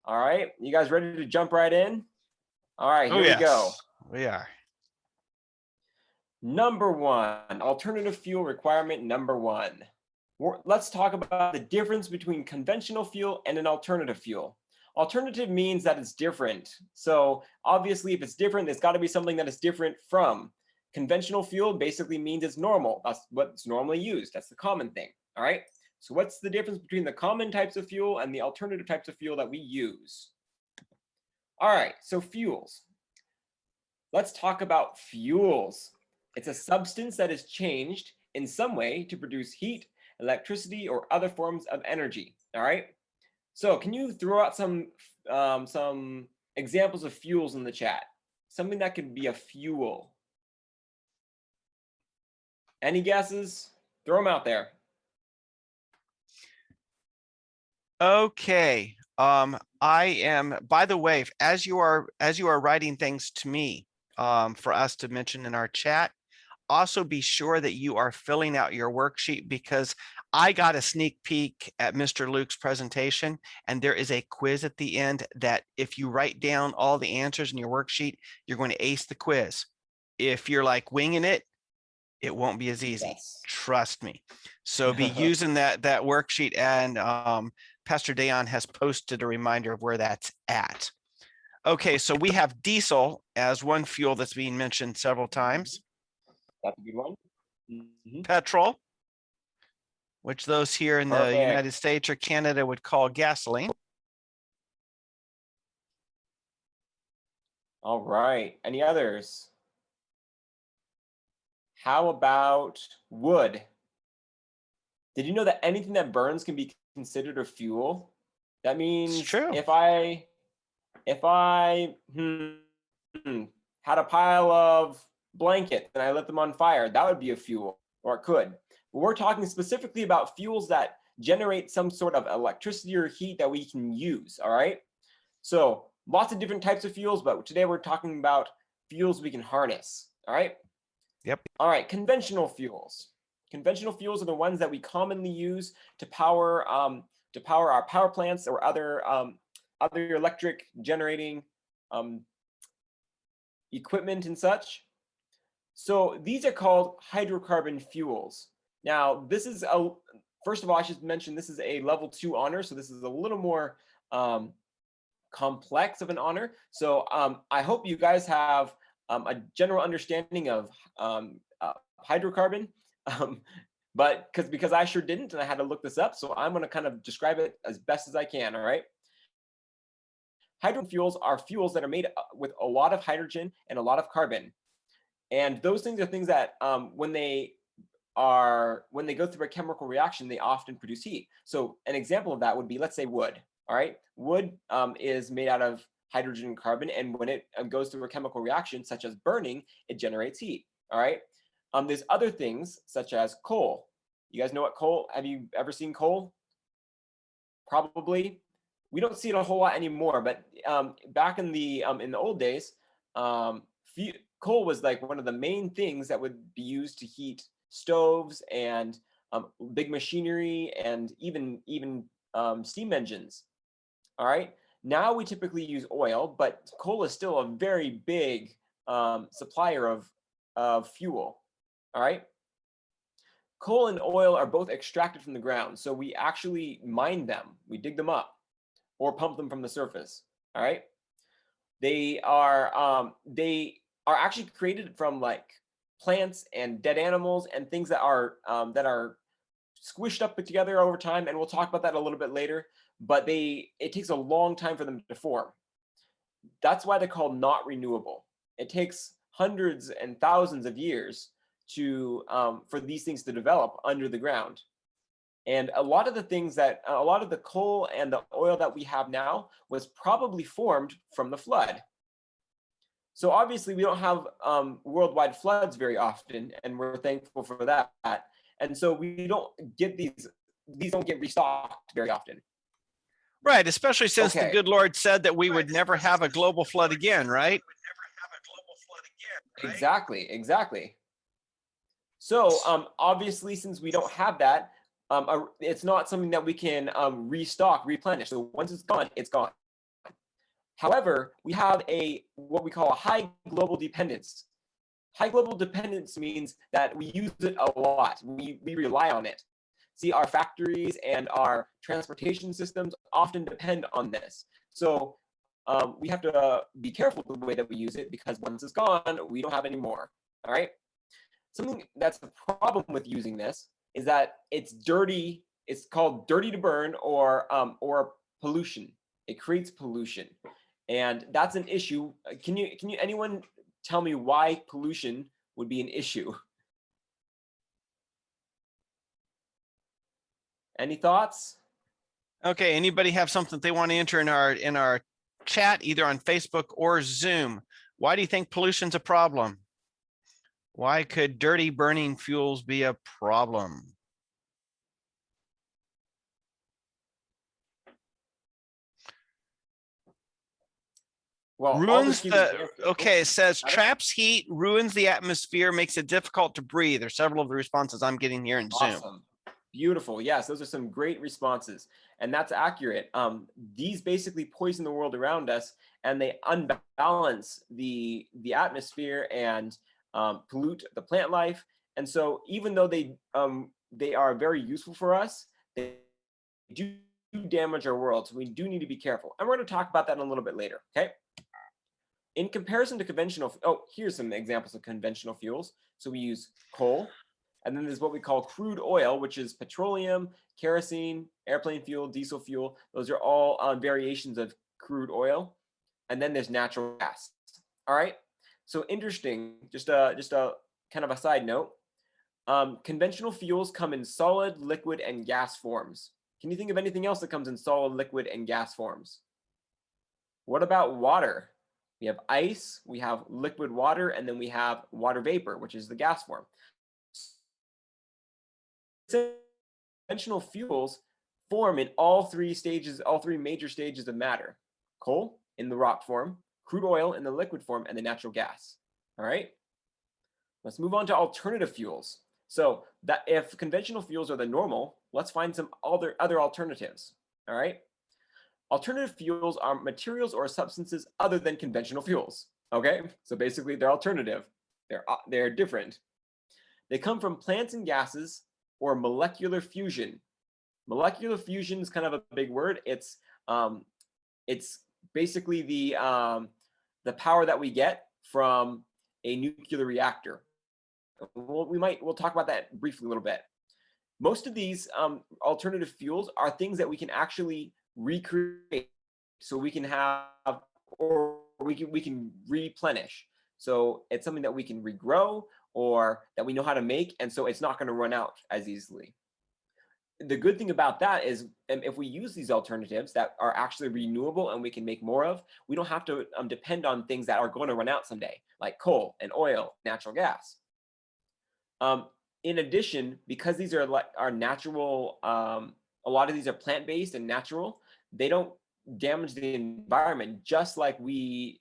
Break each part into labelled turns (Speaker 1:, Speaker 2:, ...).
Speaker 1: All right, you guys ready to jump right in? All right, here we go.
Speaker 2: We are.
Speaker 1: Number one, alternative fuel requirement number one. Let's talk about the difference between conventional fuel and an alternative fuel. Alternative means that it's different. So obviously, if it's different, it's got to be something that is different from. Conventional fuel basically means it's normal. That's what's normally used. That's the common thing. All right. So what's the difference between the common types of fuel and the alternative types of fuel that we use? All right, so fuels. Let's talk about fuels. It's a substance that is changed in some way to produce heat, electricity, or other forms of energy. All right. So can you throw out some examples of fuels in the chat? Something that could be a fuel. Any guesses? Throw them out there.
Speaker 2: Okay. I am, by the way, as you are writing things to me for us to mention in our chat, also be sure that you are filling out your worksheet, because I got a sneak peek at Mr. Luke's presentation, and there is a quiz at the end that if you write down all the answers in your worksheet, you're going to ace the quiz. If you're like winging it, it won't be as easy.
Speaker 1: Yes.
Speaker 2: Trust me. So be using that worksheet, and Pastor Dayon has posted a reminder of where that's at. Okay, so we have diesel as one fuel that's being mentioned several times.
Speaker 1: That's a good one. Mm-hmm.
Speaker 2: Petrol, which those here in the United States or Canada would call gasoline.
Speaker 1: All right. Any others? How about wood? Did you know that anything that burns can be considered a fuel? That means if I had a pile of blankets and I lit them on fire, that would be a fuel, or it could. But we're talking specifically about fuels that generate some sort of electricity or heat that we can use, all right? So lots of different types of fuels, but today we're talking about fuels we can harness, all right?
Speaker 2: Yep.
Speaker 1: All right, conventional fuels. Conventional fuels are the ones that we commonly use to power our power plants or other electric generating equipment and such. So these are called hydrocarbon fuels. Now, this is first of all, I should mention this is a level 2 honor, so this is a little more complex of an honor. So I hope you guys have a general understanding of hydrocarbon, but because I sure didn't, and I had to look this up, so I'm going to kind of describe it as best as I can. All right. Hydrogen fuels are fuels that are made with a lot of hydrogen and a lot of carbon, and those things are things that when they go through a chemical reaction, they often produce heat. So an example of that would be, let's say, wood. All right, wood is made out of hydrogen and carbon, and when it goes through a chemical reaction such as burning, it generates heat. All right. There's other things such as coal. You guys know what coal? Have you ever seen coal? Probably. We don't see it a whole lot anymore, but back in the old days, coal was like one of the main things that would be used to heat stoves and big machinery and even steam engines. All right. Now we typically use oil, but coal is still a very big supplier of fuel. All right. Coal and oil are both extracted from the ground, so we actually mine them. We dig them up or pump them from the surface. All right. They are actually created from like plants and dead animals and things that are squished up together over time, and we'll talk about that a little bit later. But it takes a long time for them to form. That's why they're called not renewable. It takes hundreds and thousands of years for these things to develop under the ground. And a lot of the coal and the oil that we have now was probably formed from the flood. So obviously we don't have worldwide floods very often, and we're thankful for that. And so we don't get these don't get restocked very often.
Speaker 2: Right, especially since the good Lord said that we would never have a global flood again, right?
Speaker 1: Exactly. So obviously, since we don't have that, it's not something that we can restock, replenish. So once it's gone, it's gone. However, we have what we call a high global dependence. High global dependence means that we use it a lot. We rely on it. See, our factories and our transportation systems often depend on this. So we have to be careful with the way that we use it, because once it's gone, we don't have any more. All right. Something that's the problem with using this is that it's dirty. It's called dirty to burn, or pollution. It creates pollution, and that's an issue. Can you anyone tell me why pollution would be an issue? Any thoughts?
Speaker 2: Okay, anybody have something they want to enter in our chat, either on Facebook or Zoom? Why do you think pollution's a problem? Why could dirty burning fuels be a problem?
Speaker 1: Well,
Speaker 2: Ruins the, okay, it says traps heat, ruins the atmosphere, makes it difficult to breathe. There's several of the responses I'm getting here in Zoom.
Speaker 1: Awesome. Beautiful. Yes, those are some great responses. And that's accurate. These basically poison the world around us, and they unbalance the atmosphere and pollute the plant life. And so even though they are very useful for us, they do damage our world. So we do need to be careful. And we're going to talk about that in a little bit later. Okay. In comparison to conventional, here's some examples of conventional fuels. So we use coal, and then there's what we call crude oil, which is petroleum, kerosene, airplane fuel, diesel fuel. Those are all variations of crude oil. And then there's natural gas. All right. So interesting, just a kind of a side note. Conventional fuels come in solid, liquid, and gas forms. Can you think of anything else that comes in solid, liquid, and gas forms? What about water? We have ice, we have liquid water, and then we have water vapor, which is the gas form. Conventional fuels form in all three major stages of matter: coal in the rock form, crude oil in the liquid form, and the natural gas. All right. Let's move on to alternative fuels. So that if conventional fuels are the normal, let's find some other alternatives. All right. Alternative fuels are materials or substances other than conventional fuels. Okay, so basically they're alternative. They're different. They come from plants and gases or molecular fusion. Molecular fusion is kind of a big word. It's basically the power that we get from a nuclear reactor. We'll talk about that briefly a little bit. Most of these alternative fuels are things that we can actually recreate, so we can have, or we can replenish. So it's something that we can regrow, or that we know how to make, and so it's not going to run out as easily. The good thing about that is, if we use these alternatives that are actually renewable and we can make more of, we don't have to depend on things that are going to run out someday, like coal and oil, natural gas. In addition, because these are natural, a lot of these are plant-based and natural, they don't damage the environment, just like we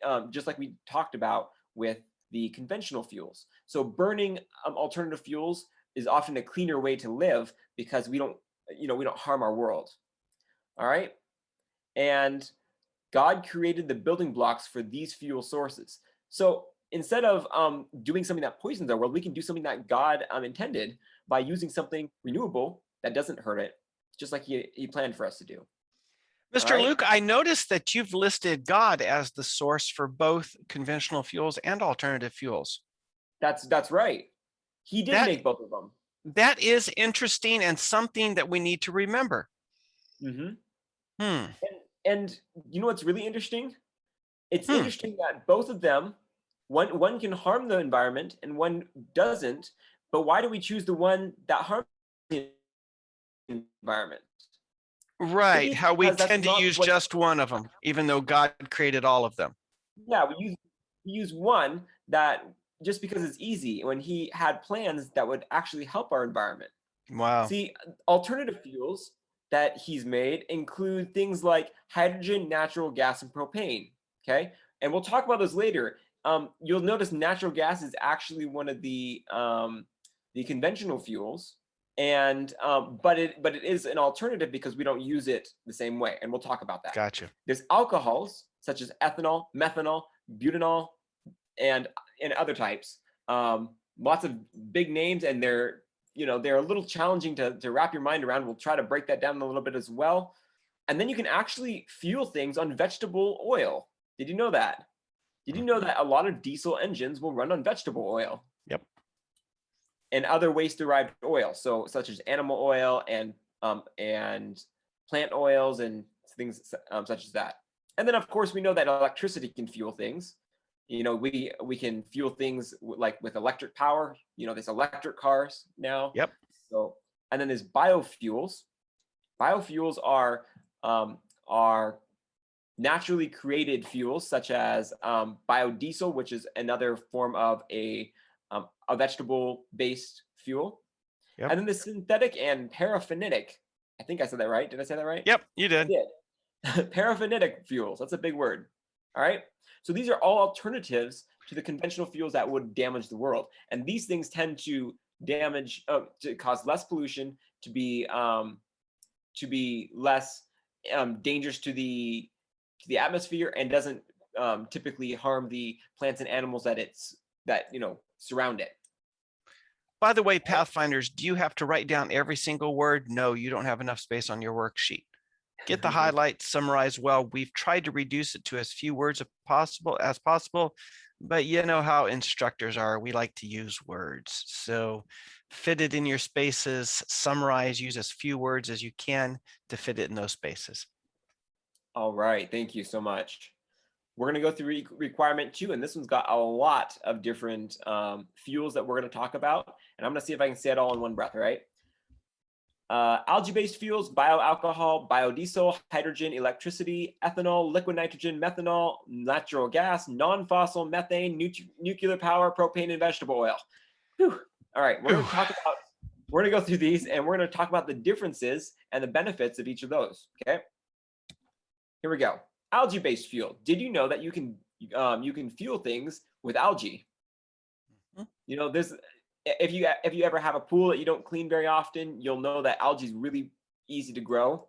Speaker 1: talked about with the conventional fuels. So burning alternative fuels is often a cleaner way to live, because we don't harm our world. All right. And God created the building blocks for these fuel sources. So instead of doing something that poisons our world, we can do something that God intended by using something renewable that doesn't hurt it, just like he planned for us to do.
Speaker 2: Mr.
Speaker 1: Right.
Speaker 2: Luke, I noticed that you've listed God as the source for both conventional fuels and alternative fuels.
Speaker 1: That's right. He did make both of them.
Speaker 2: That is interesting, and something that we need to remember.
Speaker 1: And you know what's really interesting? It's interesting that both of them, one can harm the environment and one doesn't. But why do we choose the one that harms the environment?
Speaker 2: Right, how we tend to use just one of them, even though God created all of them.
Speaker 1: Yeah, we use one that just because it's easy, when he had plans that would actually help our environment.
Speaker 2: Wow.
Speaker 1: See, alternative fuels that he's made include things like hydrogen, natural gas, and propane. Okay, and we'll talk about those later. You'll notice natural gas is actually one of the conventional fuels, and but it is an alternative because we don't use it the same way, and we'll talk about that.
Speaker 2: Gotcha.
Speaker 1: There's alcohols such as ethanol, methanol, butanol, and other types. Lots of big names, and they're a little challenging to wrap your mind around. We'll try to break that down a little bit as well. And then you can actually fuel things on vegetable oil. Did you know that? Did you know that a lot of diesel engines will run on vegetable oil?
Speaker 2: Yep.
Speaker 1: And other waste-derived oil, so such as animal oil and plant oils and things such as that. And then, of course, we know that electricity can fuel things. We can fuel things like with electric power. There's electric cars now.
Speaker 2: Yep.
Speaker 1: So, and then there's biofuels. Biofuels are naturally created fuels, such as biodiesel, which is another form of a vegetable-based fuel.
Speaker 2: Yep.
Speaker 1: And then the synthetic and paraffinitic. I think I said that right. Did I say that right?
Speaker 2: Yep, you did.
Speaker 1: I did. Paraffinitic fuels. That's a big word. All right. So these are all alternatives to the conventional fuels that would damage the world. And these things tend to to cause less pollution, to be less dangerous to the atmosphere, and doesn't typically harm the plants and animals that surround it.
Speaker 2: By the way, Pathfinders, do you have to write down every single word? No, you don't have enough space on your worksheet. Get the highlights, summarize well. We've tried to reduce it to as few words as possible, but you know how instructors are. We like to use words. So fit it in your spaces, summarize, use as few words as you can to fit it in those spaces.
Speaker 1: All right, thank you so much. We're going to go through requirement 2, and this one's got a lot of different fuels that we're going to talk about, and I'm going to see if I can say it all in one breath, all right? Algae-based fuels, bioalcohol, biodiesel, hydrogen, electricity, ethanol, liquid nitrogen, methanol, natural gas, non-fossil, methane, nuclear power, propane, and vegetable oil. Whew. All right, we're going to go through these, and we're going to talk about the differences and the benefits of each of those. Okay, here we go. Algae-based fuel. Did you know that you can fuel things with algae? There's if you ever have a pool that you don't clean very often, you'll know that algae is really easy to grow.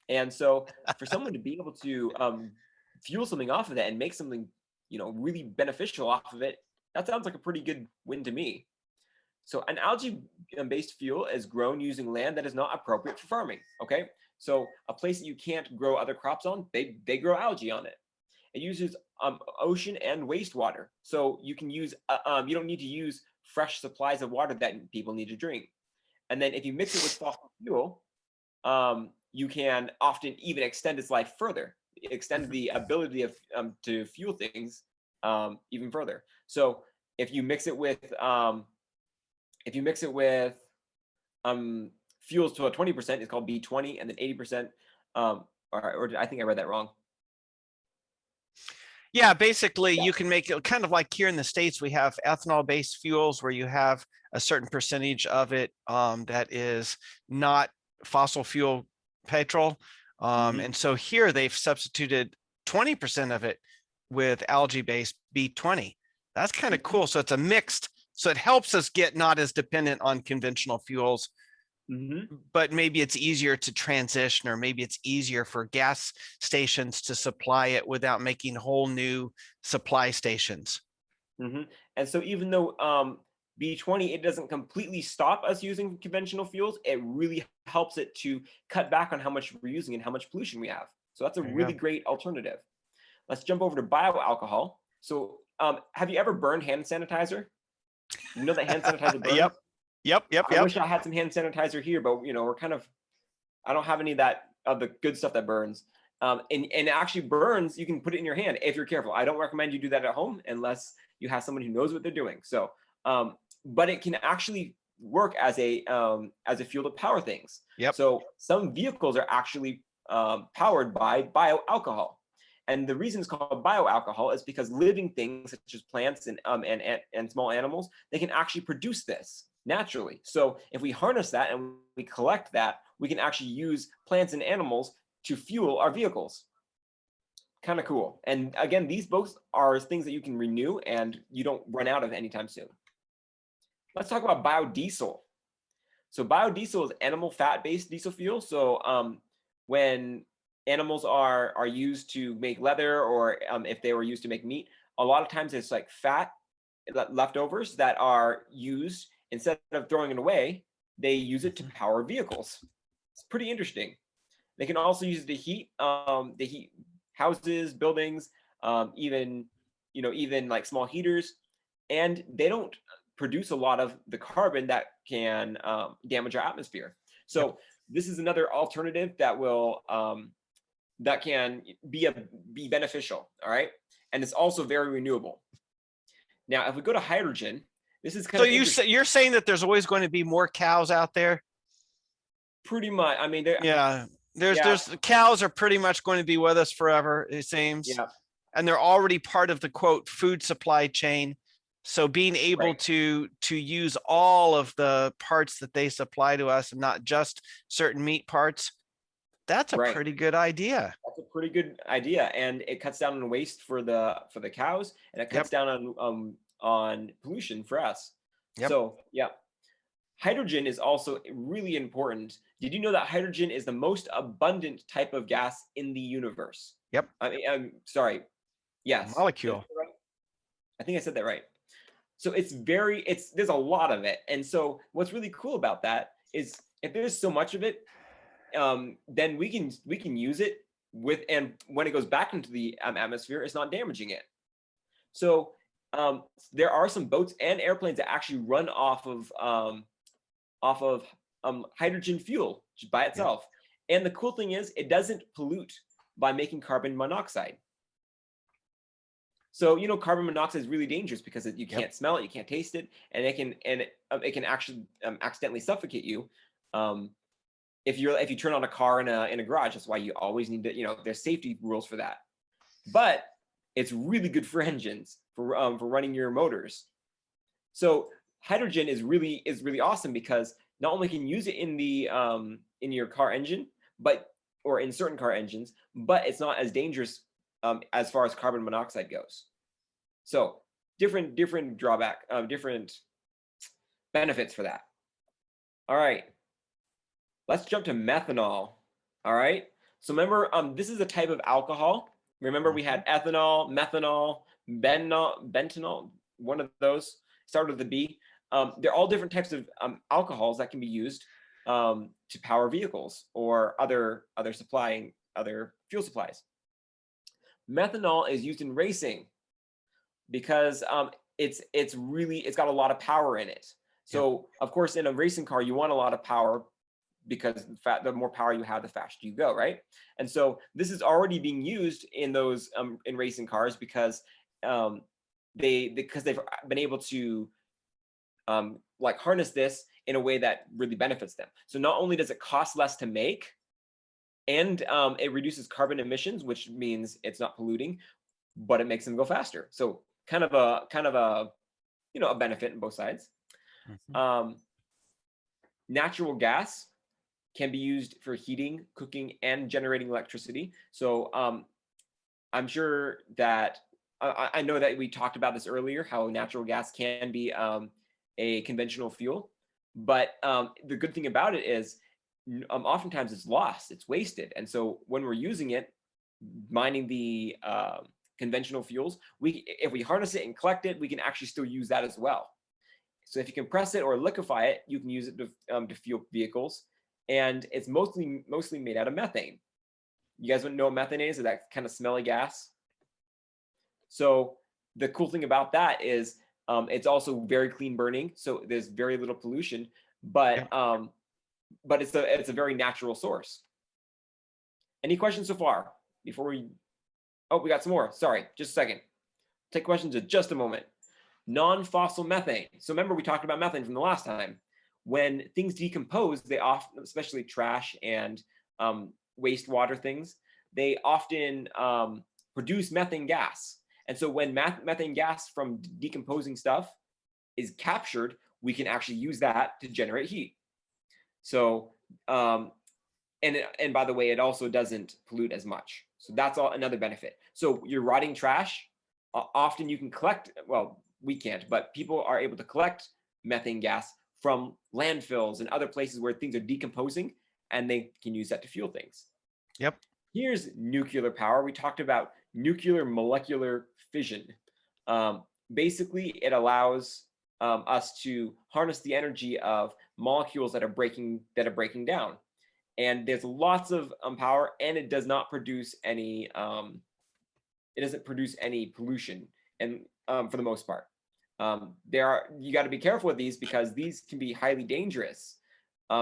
Speaker 1: And so for someone to be able to fuel something off of that and make something really beneficial off of it, that sounds like a pretty good win to me. So an algae-based fuel is grown using land that is not appropriate for farming. Okay, so a place that you can't grow other crops on, they grow algae on it. It uses ocean and wastewater, so you can use you don't need to use fresh supplies of water that people need to drink. And then if you mix it with fossil fuel, you can often even extend its life further, extend the ability of to fuel things even further. So if you mix it with fuels to a 20%, it's called B20, and then 80%, or I think I read that wrong.
Speaker 2: Yeah, basically you can make it kind of like here in the States, we have ethanol-based fuels where you have a certain percentage of it that is not fossil fuel petrol. And so here they've substituted 20% of it with algae-based B20. That's kind of cool. So it's a mixed, so it helps us get not as dependent on conventional fuels. But maybe it's easier to transition, or maybe it's easier for gas stations to supply it without making whole new supply stations.
Speaker 1: And so even though B20, it doesn't completely stop us using conventional fuels, it really helps it to cut back on how much we're using and how much pollution we have. So that's a really great alternative. Let's jump over to bioalcohol. So have you ever burned hand sanitizer? You know that hand sanitizer burns?
Speaker 2: Yep.
Speaker 1: I wish I had some hand sanitizer here, but we're kind of, I don't have any of the good stuff that burns. And it actually burns. You can put it in your hand if you're careful. I don't recommend you do that at home unless you have someone who knows what they're doing. So, but it can actually work as a fuel to power things. So some vehicles are actually powered by bioalcohol. And the reason it's called bioalcohol is because living things such as plants and small animals, they can actually produce this naturally. So if we harness that and we collect that, we can actually use plants and animals to fuel our vehicles. Kind of cool. And again, these both are things that you can renew and you don't run out of anytime soon. Let's talk about biodiesel. So biodiesel is animal fat-based diesel fuel. So when animals are used to make leather, or if they were used to make meat, a lot of times it's like fat leftovers that are used, instead of throwing it away, they use it to power vehicles. It's pretty interesting. They can also use it to heat, they heat houses, buildings, even, even like small heaters, and they don't produce a lot of the carbon that can damage our atmosphere.
Speaker 2: Yep.
Speaker 1: So this is another alternative that will that can be beneficial. All right, and it's also very renewable. Now, if we go to hydrogen, this is kind
Speaker 2: So
Speaker 1: of interesting.
Speaker 2: you're saying that there's always going to be more cows out there?
Speaker 1: Pretty much. I mean,
Speaker 2: Yeah.
Speaker 1: yeah,
Speaker 2: There's cows are pretty much going to be with us forever, it seems.
Speaker 1: yeah,
Speaker 2: And they're already part of the quote food supply chain. So being able
Speaker 1: right.
Speaker 2: to use all of the parts that they supply to us and not just certain meat parts, that's a
Speaker 1: Right.
Speaker 2: pretty good idea.
Speaker 1: That's a pretty good idea, and it cuts down on waste for the cows, and it
Speaker 2: Yep.
Speaker 1: cuts down on pollution for us.
Speaker 2: Yep.
Speaker 1: So yeah, hydrogen is also really important. Did you know that hydrogen is the most abundant type of gas in the universe?
Speaker 2: Yep.
Speaker 1: I mean, I'm sorry. Yes, did I
Speaker 2: Molecule.
Speaker 1: say that right? I think I said that right. So there's a lot of it, and so what's really cool about that is if there's so much of it, then we can use it and when it goes back into the atmosphere, it's not damaging it. So there are some boats and airplanes that actually run off of hydrogen fuel by
Speaker 2: Yep.
Speaker 1: itself. And the cool thing is, it doesn't pollute by making carbon monoxide. So carbon monoxide is really dangerous because you can't smell it, you can't taste it, and it can actually accidentally suffocate you. If you turn on a car in a garage. That's why you always need to, there's safety rules for that. But it's really good for engines, for running your motors. So hydrogen is really awesome because not only can you use it in your car engine, or in certain car engines, but it's not as dangerous as far as carbon monoxide goes. So different different benefits for that. All right. Let's jump to methanol. All right. So remember, this is a type of alcohol. Remember, we had ethanol, methanol, bentanol, one of those, started with the B. They're all different types of alcohols that can be used to power vehicles or other fuel supplies. Methanol is used in racing because it's got a lot of power in it. So of course, in a racing car, you want a lot of power, because the more power you have, the faster you go, right? And so this is already being used in those in racing cars because they've been able to like harness this in a way that really benefits them. So not only does it cost less to make, and it reduces carbon emissions, which means it's not polluting, but it makes them go faster. So kind of a a benefit in both sides. Natural gas can be used for heating, cooking, and generating electricity. So I'm sure that I know that we talked about this earlier, how natural gas can be a conventional fuel, but the good thing about it is oftentimes it's lost, it's wasted, and so when we're using it, mining the conventional fuels, if we harness it and collect it, we can actually still use that as well. So if you compress it or liquefy it, you can use it to fuel vehicles. And it's mostly made out of methane. You guys wouldn't know what methane is? That kind of smelly gas. So the cool thing about that is it's also very clean burning, so there's very little pollution. But it's a very natural source. Any questions so far before we? Oh, we got some more. Sorry, just a second. Take questions in just a moment. Non-fossil methane. So remember, we talked about methane from the last time. When things decompose, they often, especially trash and wastewater things, they often produce methane gas. And so when methane gas from decomposing stuff is captured, we can actually use that to generate heat. So, and by the way, it also doesn't pollute as much. So that's another benefit. So you're rotting trash. Often you can collect, well, we can't, but people are able to collect methane gas from landfills and other places where things are decomposing, and they can use that to fuel things.
Speaker 2: Yep.
Speaker 1: Here's nuclear power. We talked about nuclear molecular fission. Basically, it allows us to harness the energy of molecules that are breaking down. And there's lots of power, and it does not produce any. It doesn't produce any pollution, and for the most part, you got to be careful with these because these can be highly dangerous.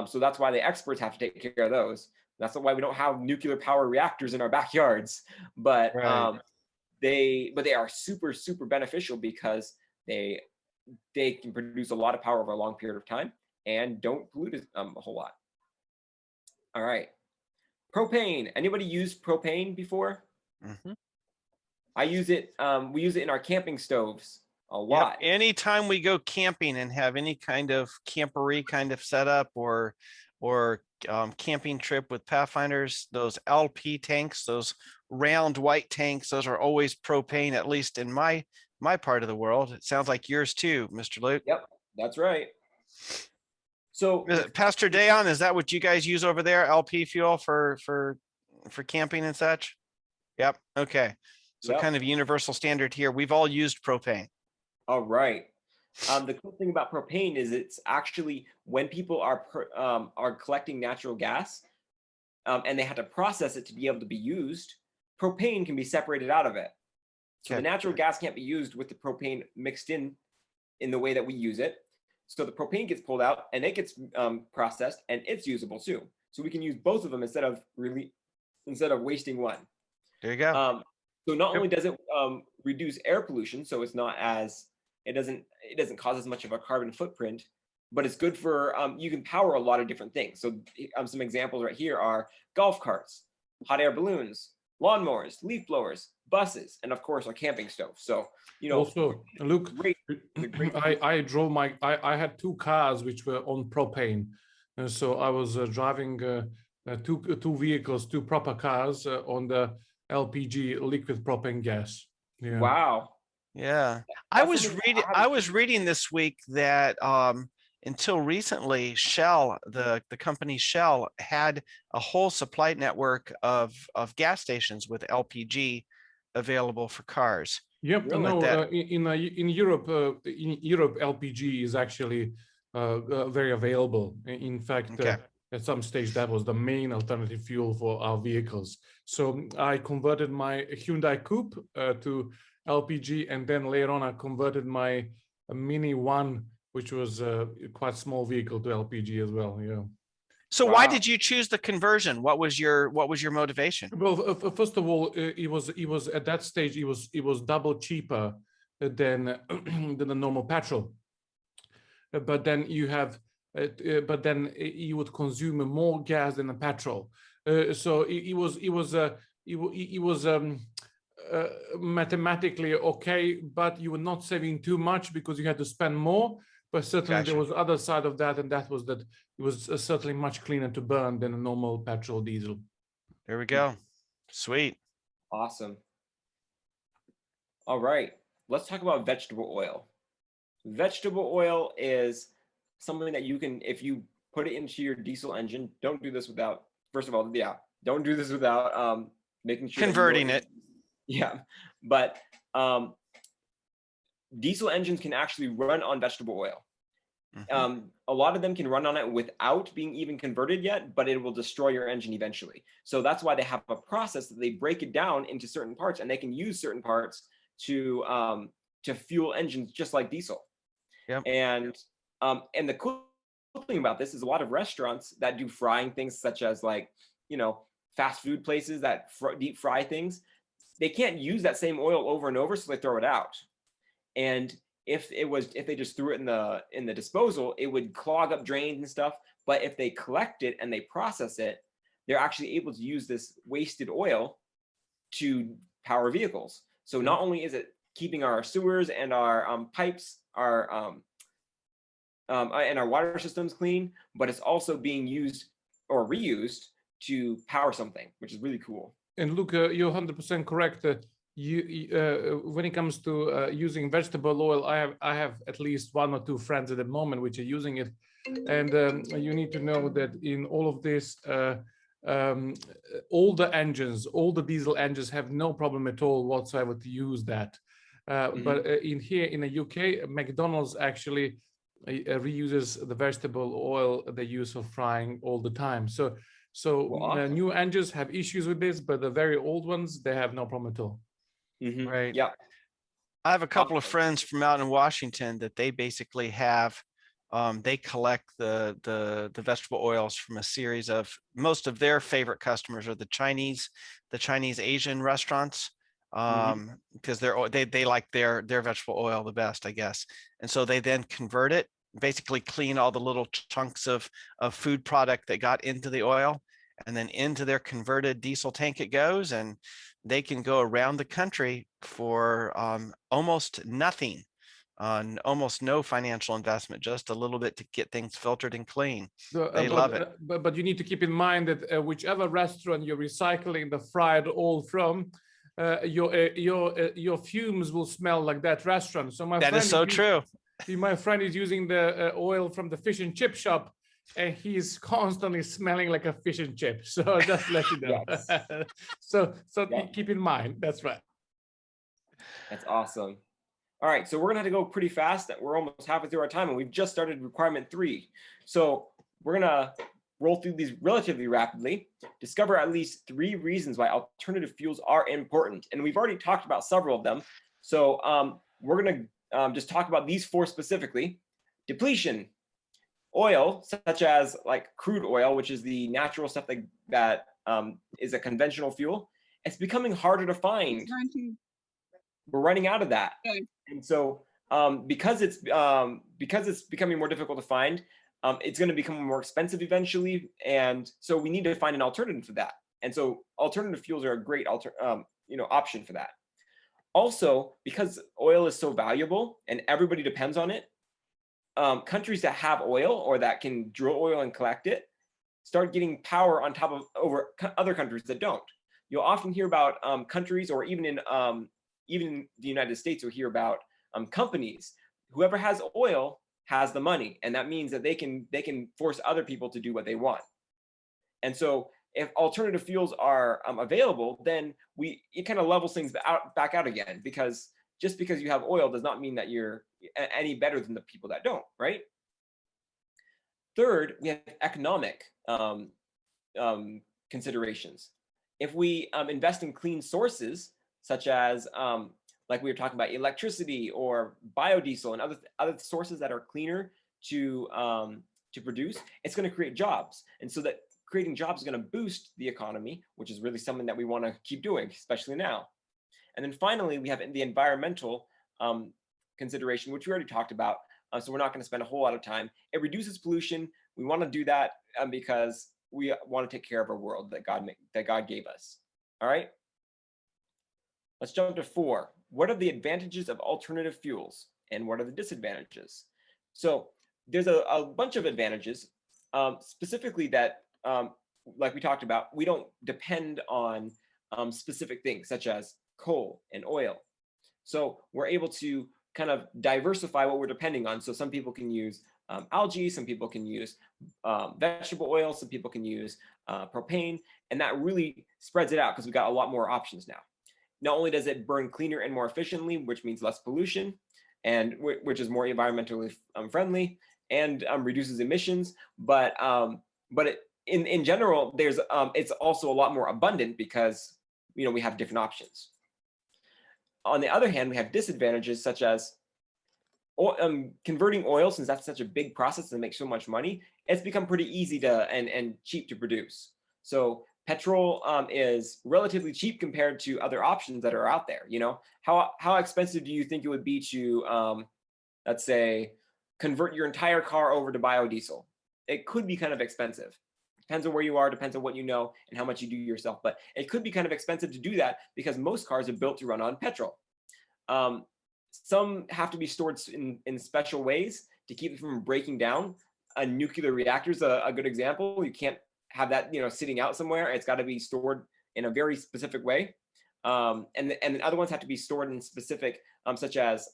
Speaker 1: So that's why the experts have to take care of those. That's why we don't have nuclear power reactors in our backyards. But
Speaker 2: Right.
Speaker 1: they are super beneficial because they can produce a lot of power over a long period of time and don't pollute a whole lot. All right, propane. Anybody used propane before?
Speaker 2: Mhm.
Speaker 1: I use it. We use it in our camping stoves a
Speaker 2: Yep.
Speaker 1: lot.
Speaker 2: Anytime we go camping and have any kind of campery kind of setup or camping trip with Pathfinders, those LP tanks, those round white tanks, those are always propane, at least in my part of the world. It sounds like yours too, Mr. Luke.
Speaker 1: Yep, that's right. So
Speaker 2: Pastor Dayon, is that what you guys use over there? LP fuel for camping and such? Yep. Okay. So
Speaker 1: yep.
Speaker 2: kind of universal standard here. We've all used propane.
Speaker 1: All right. The cool thing about propane is it's actually when people are collecting natural gas and they have to process it to be able to be used, propane can be separated out of it. So
Speaker 2: Okay.
Speaker 1: the natural gas can't be used with the propane mixed in the way that we use it. So the propane gets pulled out and it gets processed and it's usable too. So we can use both of them instead of wasting one.
Speaker 2: There you go.
Speaker 1: So not only does it reduce air pollution, so it's not as it doesn't cause as much of a carbon footprint, but it's good for you can power a lot of different things. So some examples right here are golf carts, hot air balloons, lawnmowers, leaf blowers, buses, and of course our camping stove. So
Speaker 3: also, Luke,
Speaker 1: great.
Speaker 3: I had two cars which were on propane, and so I was driving two vehicles, two proper cars on the LPG, liquid propane gas. Yeah.
Speaker 1: Wow.
Speaker 2: Yeah. I was reading this week that until recently, Shell, the company Shell, had a whole supply network of gas stations with LPG available for cars.
Speaker 3: Yep.
Speaker 1: Really?
Speaker 3: No, in Europe, LPG is actually very available. In fact,
Speaker 2: Okay.
Speaker 3: at some stage that was the main alternative fuel for our vehicles. So I converted my Hyundai Coupe to LPG, and then later on I converted my Mini One, which was a quite small vehicle, to LPG as well. Yeah.
Speaker 2: So why did you choose the conversion? What was your motivation?
Speaker 3: Well, first of all, it was at that stage it was double cheaper than than the normal petrol. But then you would consume more gas than a petrol. So it was mathematically okay, but you were not saving too much because you had to spend more. But certainly there was other side of that, and that was that it was certainly much cleaner to burn than a normal petrol diesel.
Speaker 2: There we go. Sweet.
Speaker 1: Awesome. All right, let's talk about vegetable oil. Vegetable oil is something that you can, if you put it into your diesel engine, don't do this without, first of all, don't do this without making sure
Speaker 2: converting it.
Speaker 1: Yeah, but diesel engines can actually run on vegetable oil. A lot of them can run on it without being even converted yet, but it will destroy your engine eventually. So that's why they have a process that they break it down into certain parts, and they can use certain parts to fuel engines just like diesel.
Speaker 2: Yep.
Speaker 1: And the cool thing about this is a lot of restaurants that do frying things, such as fast food places that deep fry things, they can't use that same oil over and over, so they throw it out. And if they just threw it in the disposal, it would clog up drains and stuff. But if they collect it and they process it, they're actually able to use this wasted oil to power vehicles. So not only is it keeping our sewers and our pipes, and our water systems clean, but it's also being used or reused to power something, which is really cool.
Speaker 3: And look, you're 100% correct. When it comes to using vegetable oil, I have at least one or two friends at the moment which are using it, and you need to know that in all of this, um, all the engines, all the diesel engines have no problem at all whatsoever to use that. But in the UK, McDonald's actually reuses the vegetable oil they use for frying all the time. So
Speaker 1: Well, awesome.
Speaker 3: new engines have issues with this, but the very old ones, they have no problem at all.
Speaker 2: Right.
Speaker 1: Yeah.
Speaker 2: I have a couple of
Speaker 1: Awesome.
Speaker 2: friends from out in Washington that they basically have, they collect the vegetable oils from a series of, most of their favorite customers are the Chinese Asian restaurants, because they like their vegetable oil the best, I guess. And so they then convert it, basically clean all the little chunks of food product that got into the oil, and then into their converted diesel tank it goes, and they can go around the country for almost nothing, almost no financial investment, just a little bit to get things filtered and clean. They love it.
Speaker 3: But you need to keep in mind that whichever restaurant you're recycling the fried oil from, your fumes will smell like that restaurant. So
Speaker 2: That is so true.
Speaker 3: My friend is using the oil from the fish and chip shop, and he's constantly smelling like a fish and chip. So just let you know.
Speaker 1: Yes.
Speaker 3: So
Speaker 1: Yeah.
Speaker 3: keep in mind. That's right.
Speaker 1: That's awesome. All right, so we're gonna have to go pretty fast. We're almost halfway through our time, and we've just started requirement 3. So we're gonna roll through these relatively rapidly. Discover at least 3 reasons why alternative fuels are important, and we've already talked about several of them. So we're gonna just talk about these 4 specifically. Depletion. Oil, such as like crude oil, which is the natural stuff that is a conventional fuel, it's becoming harder to find. We're running out of that, and so because it's becoming more difficult to find, it's going to become more expensive eventually, and so we need to find an alternative for that. And so alternative fuels are a great option for that. Also, because oil is so valuable and everybody depends on it, countries that have oil or that can drill oil and collect it start getting power on top of over other countries that don't. You'll often hear about countries, or even in the United States, you'll hear about companies. Whoever has oil has the money, and that means that they can force other people to do what they want. And so if alternative fuels are available, then it kind of levels things back out again, because just because you have oil does not mean that you're any better than the people that don't, right? Third, we have economic considerations. If we invest in clean sources, such as like we were talking about, electricity or biodiesel and other sources that are cleaner to produce, it's going to create jobs. And so that creating jobs is going to boost the economy, which is really something that we want to keep doing, especially now. And then finally, we have the environmental consideration, which we already talked about. So we're not going to spend a whole lot of time. It reduces pollution. We want to do that because we want to take care of our world that God gave us. All right. Let's jump to 4. What are the advantages of alternative fuels, and what are the disadvantages? So there's a bunch of advantages, specifically that, like we talked about, we don't depend on specific things such as coal and oil. So we're able to kind of diversify what we're depending on. So some people can use algae, some people can use vegetable oil, some people can use propane, and that really spreads it out because we've got a lot more options now. Not only does it burn cleaner and more efficiently, which means less pollution, and which is more environmentally friendly and reduces emissions, but in general, it's also a lot more abundant because we have different options. On the other hand, we have disadvantages such as converting oil, since that's such a big process and makes so much money. It's become pretty easy to and cheap to produce. So petrol is relatively cheap compared to other options that are out there. How expensive do you think it would be to, let's say, convert your entire car over to biodiesel? It could be kind of expensive. Depends on where you are, depends on what you know and how much you do yourself. But it could be kind of expensive to do that because most cars are built to run on petrol. Some have to be stored in special ways to keep it from breaking down. A nuclear reactor is a good example. You can't have that sitting out somewhere. It's got to be stored in a very specific way. And the other ones have to be stored in specific, such as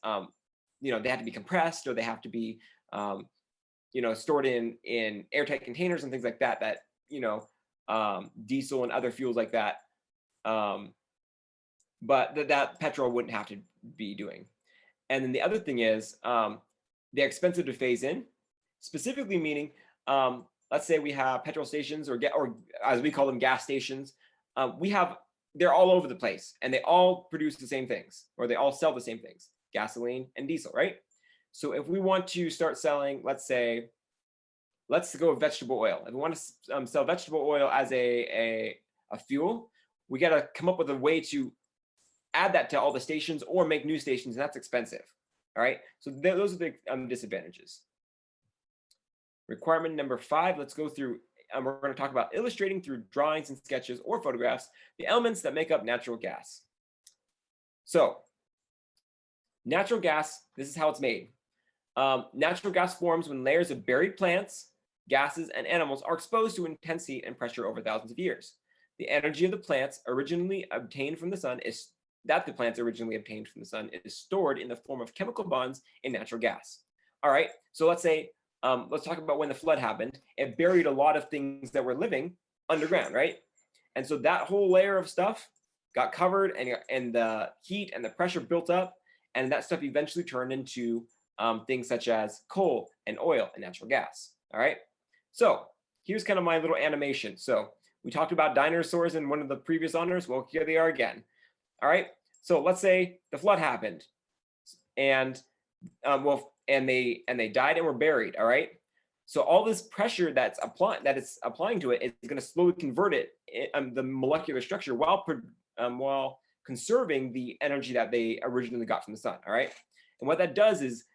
Speaker 1: they have to be compressed, or they have to be stored in airtight containers and things like that diesel and other fuels like that. But that petrol wouldn't have to be doing. And then the other thing is they're expensive to phase in, specifically meaning, let's say we have petrol stations or as we call them, gas stations. They're all over the place and they all produce the same things, or they all sell the same things, gasoline and diesel, right? So if we want to start selling, let's go with vegetable oil. If we want to sell vegetable oil as a fuel, we got to come up with a way to add that to all the stations or make new stations, and that's expensive. All right, so those are the disadvantages. Requirement number 5, let's go through, we're going to talk about illustrating through drawings and sketches or photographs the elements that make up natural gas. So natural gas, this is how it's made. Natural gas forms when layers of buried plants, gases, and animals are exposed to intense heat and pressure over thousands of years. The energy of the plants originally obtained from the sun is stored in the form of chemical bonds in natural gas. All right, so let's say, let's talk about when the flood happened. It buried a lot of things that were living underground, right? And so that whole layer of stuff got covered, and the heat and the pressure built up, and that stuff eventually turned into things such as coal and oil and natural gas. All right, so here's kind of my little animation. So we talked about dinosaurs in one of the previous honors. Well, here they are again. All right, so let's say the flood happened, and they died and were buried. All right, so all this pressure that it's applying to it is going to slowly convert it, the molecular structure, while conserving the energy that they originally got from the sun. All right, and what that does is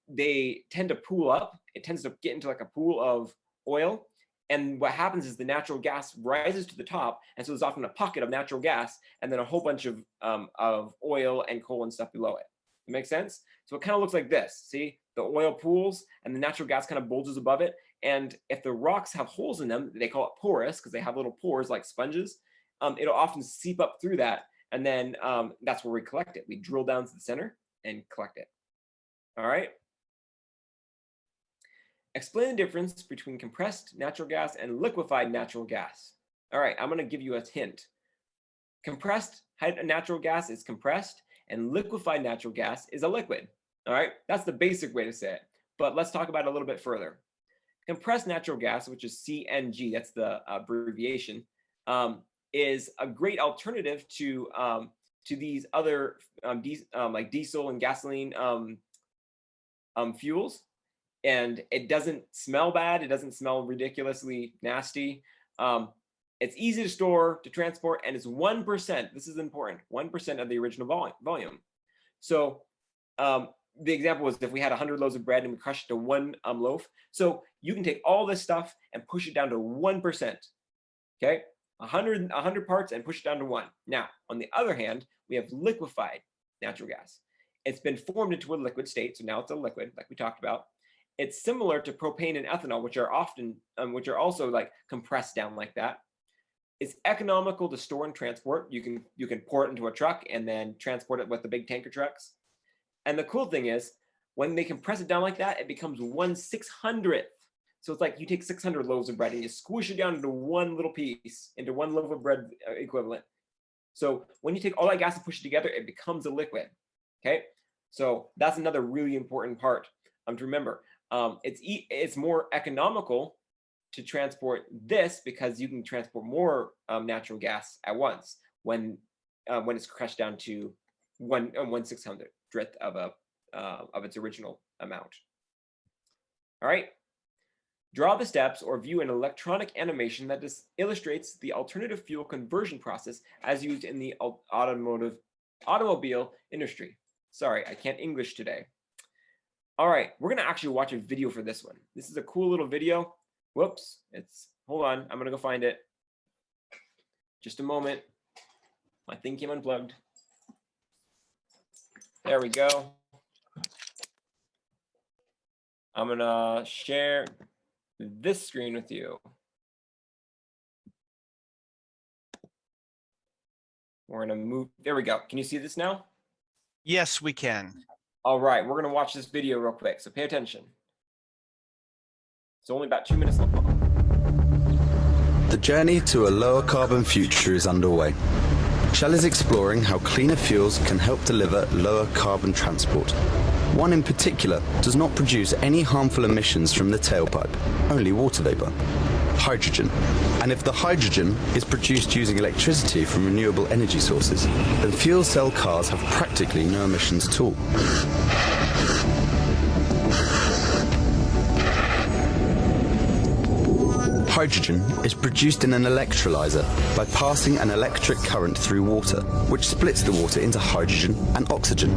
Speaker 1: they tend to pool up. It tends to get into like a pool of oil. And what happens is the natural gas rises to the top, and so there's often a pocket of natural gas, and then a whole bunch of oil and coal and stuff below it. It makes sense? So it kind of looks like this. See, the oil pools, and the natural gas kind of bulges above it. And if the rocks have holes in them, they call it porous because they have little pores like sponges. It'll often seep up through that, and then that's where we collect it. We drill down to the center and collect it. All right. Explain the difference between compressed natural gas and liquefied natural gas. All right, I'm going to give you a hint. Compressed natural gas is compressed, and liquefied natural gas is a liquid. All right, that's the basic way to say it. But let's talk about it a little bit further. Compressed natural gas, which is CNG, that's the abbreviation, is a great alternative to these other like diesel and gasoline fuels. And it doesn't smell bad. It doesn't smell ridiculously nasty. It's easy to store, to transport, and it's 1%. This is important, 1% of the original volume. So the example was if we had 100 loaves of bread and we crushed it to one loaf. So you can take all this stuff and push it down to 1%. Okay, 100 parts and push it down to 1. Now, on the other hand, we have liquefied natural gas. It's been formed into a liquid state, so now it's a liquid, like we talked about. It's similar to propane and ethanol, which are also like compressed down like that. It's economical to store and transport. You can pour it into a truck and then transport it with the big tanker trucks. And the cool thing is, when they compress it down like that, it becomes 1/600th. So it's like you take 600 loaves of bread and you squish it down into one little piece, into one loaf of bread equivalent. So when you take all that gas and push it together, it becomes a liquid. Okay, so that's another really important part to remember. It's more economical to transport this because you can transport more natural gas at once when it's crushed down to 1/600th of its original amount. All right. Draw the steps or view an electronic animation that illustrates the alternative fuel conversion process as used in the automobile industry. Sorry, I can't English today. All right, we're gonna actually watch a video for this one. This is a cool little video. Whoops, hold on, I'm gonna go find it. Just a moment. My thing came unplugged. There we go. I'm gonna share this screen with you. We're gonna move, there we go. Can you see this now?
Speaker 2: Yes, we can.
Speaker 1: All right, we're gonna watch this video real quick, so pay attention. It's only about 2 minutes long.
Speaker 4: The journey to a lower carbon future is underway. Shell is exploring how cleaner fuels can help deliver lower carbon transport. One in particular does not produce any harmful emissions from the tailpipe, only water vapour. Hydrogen. And if the hydrogen is produced using electricity from renewable energy sources, then fuel cell cars have practically no emissions at all. Hydrogen is produced in an electrolyzer by passing an electric current through water, which splits the water into hydrogen and oxygen.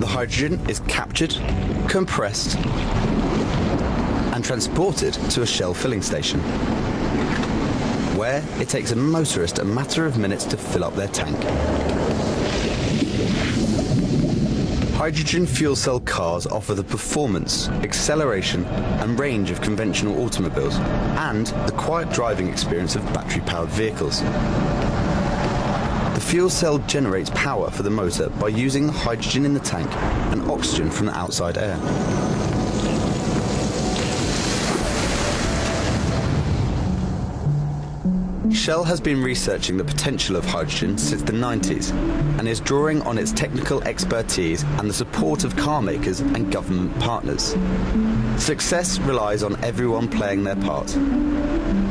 Speaker 4: The hydrogen is captured, compressed, and transported to a Shell filling station, where it takes a motorist a matter of minutes to fill up their tank. Hydrogen fuel cell cars offer the performance, acceleration, and range of conventional automobiles, and the quiet driving experience of battery-powered vehicles. The fuel cell generates power for the motor by using the hydrogen in the tank and oxygen from the outside air. Shell has been researching the potential of hydrogen since the 90s and is drawing on its technical expertise and the support of car makers and government partners. Success relies on everyone playing their part.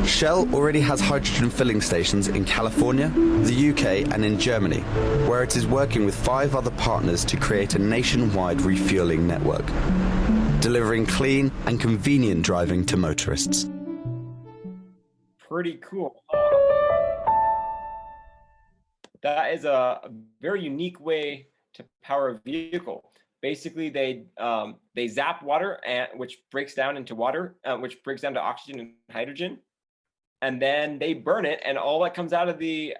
Speaker 4: Shell already has hydrogen filling stations in California, the UK and in Germany, where it is working with 5 other partners to create a nationwide refueling network, delivering clean and convenient driving to motorists.
Speaker 1: Pretty cool. That is a very unique way to power a vehicle. Basically, they zap water, which breaks down into water, which breaks down to oxygen and hydrogen, and then they burn it, and all that comes out of the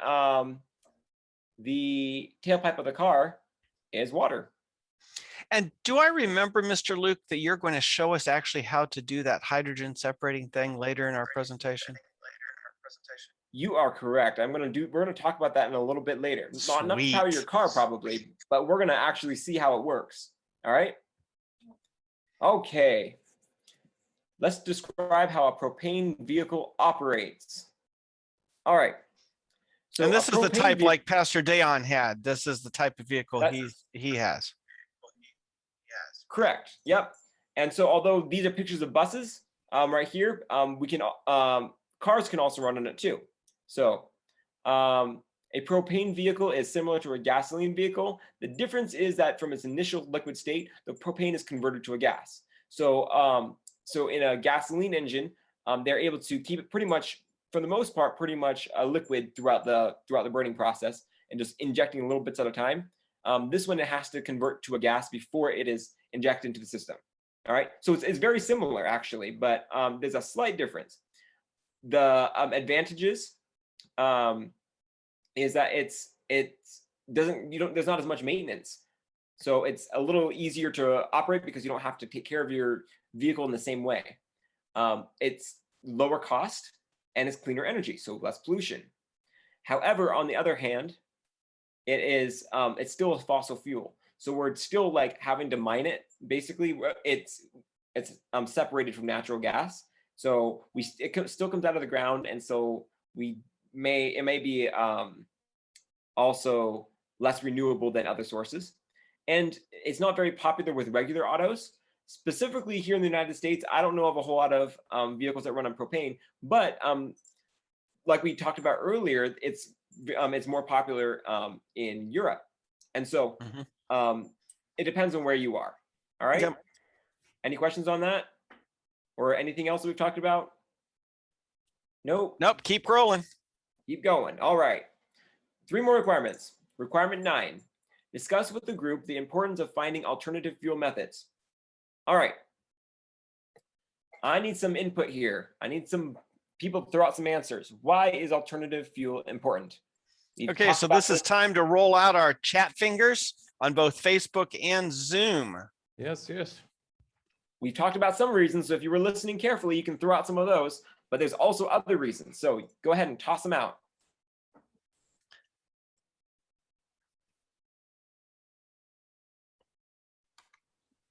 Speaker 1: tailpipe of the car is water.
Speaker 2: And do I remember, Mr. Luke, that you're going to show us actually how to do that hydrogen separating thing later in our presentation?
Speaker 1: You are correct. We're going to talk about that in a little bit later. Not to power your car probably, but we're going to actually see how it works. All right. Okay. Let's describe how a propane vehicle operates. All right. So
Speaker 2: and this is the type like Pastor Dayon had. This is the type of vehicle he has.
Speaker 1: Correct. Yep. And so although these are pictures of buses right here, we can cars can also run on it too. So a propane vehicle is similar to a gasoline vehicle. The difference is that from its initial liquid state, the propane is converted to a gas. So so in a gasoline engine, they're able to keep it pretty much, for the most part, pretty much a liquid throughout the burning process and just injecting little bits at a time. This one, it has to convert to a gas before it is injected into the system. All right, so it's very similar actually, but there's a slight difference. The advantages is that there's not as much maintenance, so it's a little easier to operate because you don't have to take care of your vehicle in the same way. It's lower cost and it's cleaner energy, so less pollution. However, on the other hand, it's still a fossil fuel, so we're still like having to mine it. Basically, it's separated from natural gas, so it still comes out of the ground, and so it may be also less renewable than other sources, and it's not very popular with regular autos. Specifically here in the United States, I don't know of a whole lot of vehicles that run on propane, but like we talked about earlier, it's more popular in Europe, and so it depends on where you are. All right. Yep. Any questions on that, or anything else that we've talked about? Nope.
Speaker 2: Nope. Keep rolling.
Speaker 1: Keep going. All right. 3 more requirements. Requirement 9: discuss with the group the importance of finding alternative fuel methods. All right. I need some input here. I need some people to throw out some answers. Why is alternative fuel important?
Speaker 2: Okay, so this is time to roll out our chat fingers on both Facebook and Zoom.
Speaker 3: Yes, yes.
Speaker 1: We've talked about some reasons, so if you were listening carefully, you can throw out some of those, but there's also other reasons. So go ahead and toss them out.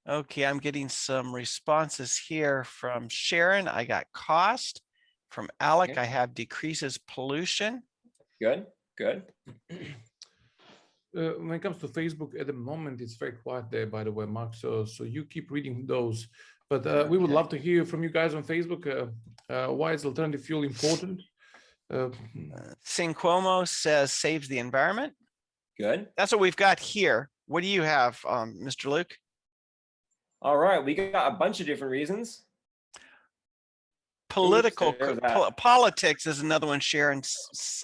Speaker 2: Okay, I'm getting some responses here from Sharon. I got cost, From Alec,
Speaker 1: Okay.
Speaker 2: I have decreases pollution.
Speaker 1: Good, good.
Speaker 3: When it comes to Facebook, at the moment, it's very quiet there, by the way, Mark. So you keep reading those. But we would
Speaker 1: Okay.
Speaker 3: love to hear from you guys on Facebook. Why is alternative fuel important?
Speaker 2: Cinquomo says saves the environment.
Speaker 1: Good.
Speaker 2: That's what we've got here. What do you have, Mr. Luke?
Speaker 1: All right, we got a bunch of different reasons.
Speaker 2: Political
Speaker 1: there's that.
Speaker 2: politics is another one Sharon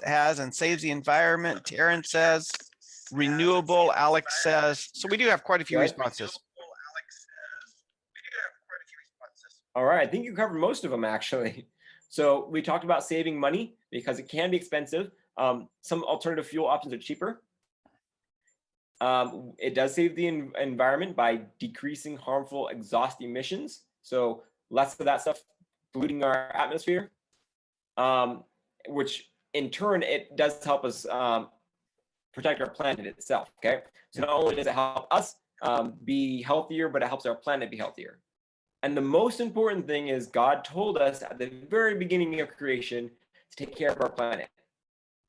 Speaker 2: has, and saves the environment. Taryn says renewable. Alex says so. We do have quite a few
Speaker 1: Good.
Speaker 2: responses.
Speaker 1: All right, I think you covered most of them actually. So we talked about saving money because it can be expensive. Some alternative fuel options are cheaper. It does save the environment by decreasing harmful exhaust emissions. So less of that stuff polluting our atmosphere, which in turn, it does help us protect our planet itself, okay? So not only does it help us be healthier, but it helps our planet be healthier. And the most important thing is God told us at the very beginning of creation to take care of our planet.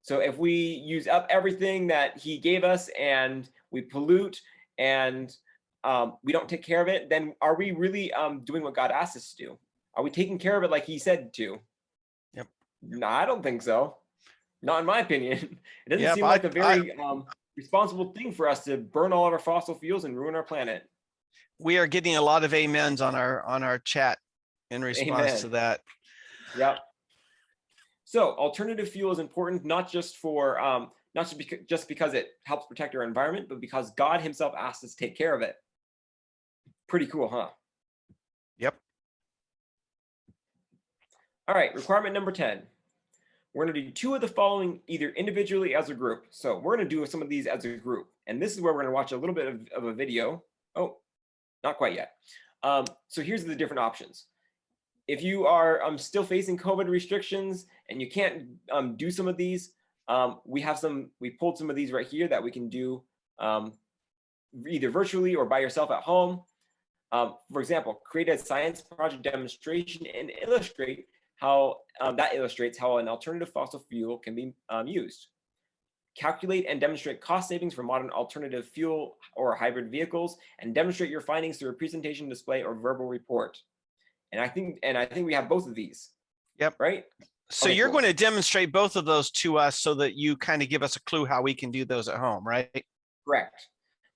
Speaker 1: So if we use up everything that he gave us and we pollute and we don't take care of it, then are we really doing what God asked us to do? Are we taking care of it like he said to?
Speaker 2: Yep.
Speaker 1: No, I don't think so. Not in my opinion. It doesn't
Speaker 2: Yep,
Speaker 1: seem like a very responsible thing for us to burn all of our fossil fuels and ruin our planet.
Speaker 2: We are getting a lot of amens on our chat in response to that.
Speaker 1: Yep. So alternative fuel is important not just for not just because it helps protect our environment, but because God himself asked us to take care of it. Pretty cool, huh?
Speaker 2: Yep.
Speaker 1: All right, requirement number 10. We're going to do 2 of the following either individually as a group. So we're going to do some of these as a group. And this is where we're going to watch a little bit of a video. Oh, not quite yet. So here's the different options. If you are still facing COVID restrictions and you can't do some of these, we pulled some of these right here that we can do either virtually or by yourself at home. For example, create a science project demonstration and illustrate how that illustrates how an alternative fossil fuel can be used. Calculate and demonstrate cost savings for modern alternative fuel or hybrid vehicles, and demonstrate your findings through a presentation, display, or verbal report. And I think we have both of these.
Speaker 2: Yep.
Speaker 1: Right.
Speaker 2: So
Speaker 1: Okay,
Speaker 2: you're
Speaker 1: cool.
Speaker 2: going to demonstrate both of those to us so that you kind of give us a clue how we can do those at home, right?
Speaker 1: Correct.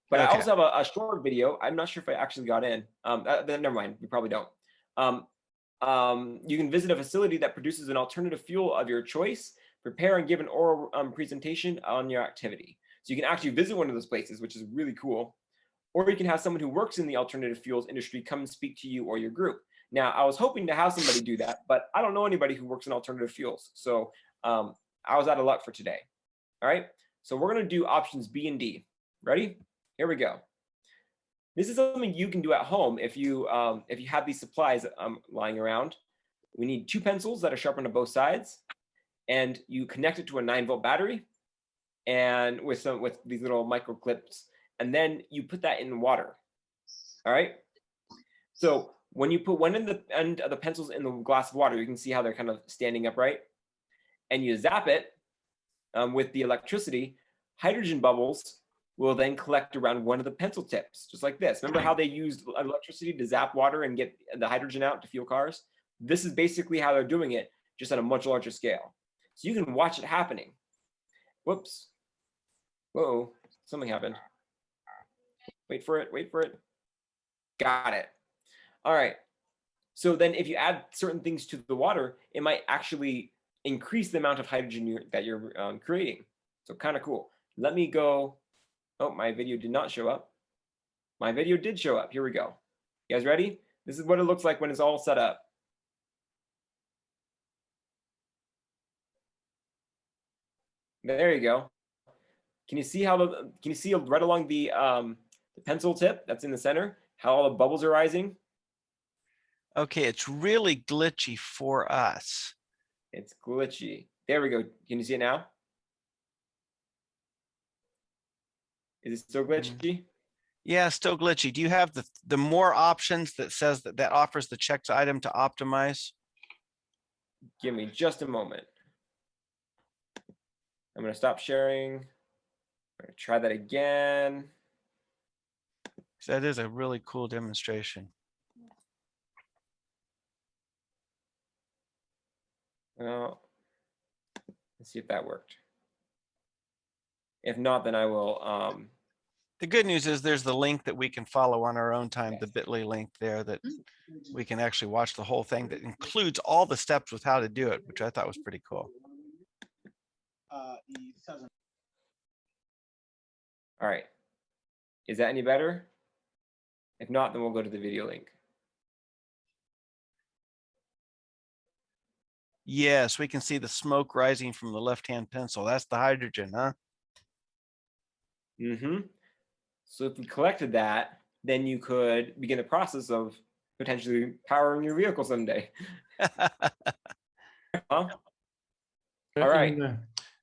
Speaker 1: But
Speaker 2: Okay.
Speaker 1: I also have a short video. I'm not sure if I actually got in. Never mind. We probably don't. You can visit a facility that produces an alternative fuel of your choice, prepare and give an oral presentation on your activity. So you can actually visit one of those places, which is really cool. Or you can have someone who works in the alternative fuels industry come and speak to you or your group. Now, I was hoping to have somebody do that, but I don't know anybody who works in alternative fuels. So I was out of luck for today. All right. So we're going to do options B and D. Ready? Here we go. This is something you can do at home if you have these supplies lying around. We need 2 pencils that are sharpened on both sides, and you connect it to a 9-volt battery, and with these little micro clips, and then you put that in water. All right. So when you put one end of the pencils in the glass of water, you can see how they're kind of standing upright, and you zap it with the electricity. Hydrogen bubbles will then collect around one of the pencil tips, just like this. Remember how they used electricity to zap water and get the hydrogen out to fuel cars? This is basically how they're doing it, just on a much larger scale. So you can watch it happening. Whoops. Whoa, something happened. Wait for it, wait for it. Got it. All right. So then if you add certain things to the water, it might actually increase the amount of hydrogen that you're creating. So kind of cool. Let me go. Oh, my video did not show up. My video did show up. Here we go. You guys ready? This is what it looks like when it's all set up. There you go. Can you see right along the pencil tip that's in the center, how all the bubbles are rising?
Speaker 2: Okay, it's really glitchy for us.
Speaker 1: It's glitchy. There we go. Can you see it now? Is it still glitchy?
Speaker 2: Yeah, still glitchy. Do you have the more options that says that offers the checked item to optimize?
Speaker 1: give me just a moment. I'm going to stop sharing. I'm going to try that again.
Speaker 2: So that is a really cool demonstration.
Speaker 1: Well, let's see if that worked. If not, then I will.
Speaker 2: The good news is there's the link that we can follow on our own time, the bit.ly link there that we can actually watch the whole thing that includes all the steps with how to do it, which I thought was pretty cool.
Speaker 1: All right. Is that any better? If not, then we'll go to the video link.
Speaker 2: Yes, we can see the smoke rising from the left-hand pencil. That's the hydrogen, huh?
Speaker 1: Mm-hmm. So if we collected that, then you could begin the process of potentially powering your vehicle someday. Huh? All right.